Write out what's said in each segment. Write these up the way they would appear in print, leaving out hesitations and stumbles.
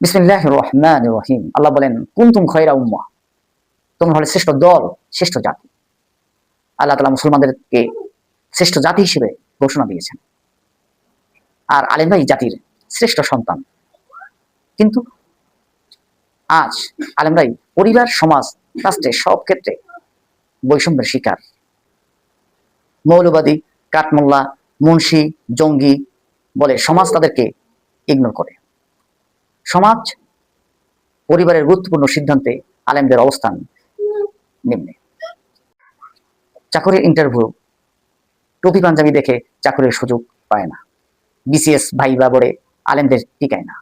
বিসমিল্লাহির রহমানির রহিম। আল্লাহ বলেন, কুনতুম খায়রা উম্মাহ, তোমরা হলে শ্রেষ্ঠ দল, শ্রেষ্ঠ জাতি। আল্লাহ তাআলা মুসলমানদেরকে শ্রেষ্ঠ জাতি হিসেবে ঘোষণা দিয়েছেন। আর আলেমরাই জাতির শ্রেষ্ঠ সন্তান। কিন্তু আজ আলেমরাই পরিবার, সমাজ, রাষ্ট্রে সব ক্ষেত্রে বৈষম্যের শিকার। মৌলবাদী, কাঠমোল্লা, মুন্সি, জঙ্গি বলে সমাজ তাদেরকে ইগনোর করে। সমাজ পরিবারের গুরুত্বপূর্ণ সিদ্ধান্তে আলেমদের অবস্থান নিম্নে। চাকরির ইন্টারভিউ, টুপি পাঞ্জাবি দেখে চাকরির সুযোগ পায় না। বিসিএস ভাইবা বলে আলেমদের টিকায় না।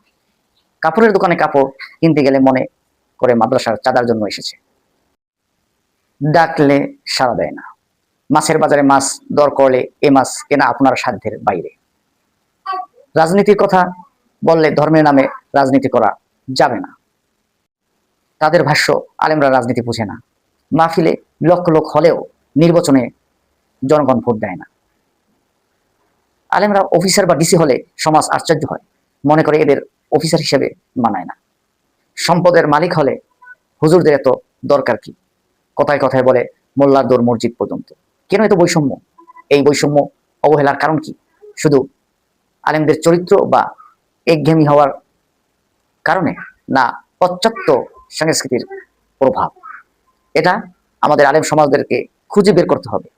কাপড়ের দোকানে কাপড় কিনতে গেলে মনে করে মাদ্রাসার চাঁদার জন্য এসেছে। ডাকলে সাড়া দেয় না। মাছের বাজারে মাছ দর করলে এ মাছ কেনা আপনার সাধ্যের বাইরে। রাজনীতির কথা বললে ধর্মের নামে রাজনীতি করা যাবে না। তাদের ভাষ্য, আলেমরা রাজনীতি বুঝে না। মাহফিলে লক্ষ লোক হলেও নির্বাচনে জনগণ ভোট দেয় না। আলেমরা অফিসার বা ডিসি হলে সমাজ আশ্চর্য হয়, মনে করে এদের অফিসার হিসেবে মানায় না। সম্পদের মালিক হলে হুজুরদের এত দরকার কি? কথায় কথায় বলে মোল্লার দৌড় মসজিদ পর্যন্ত। কেন এত বৈষম্য? এই বৈষম্য অবহেলার কারণ কি? শুধু আলেমদের চরিত্র বা একঘেয়েমি হওয়ার কারণে, না পাশ্চাত্য সংস্কৃতির প্রভাব? এটা আমাদের আলেম সমাজদেরকে খুঁজে বের করতে হবে।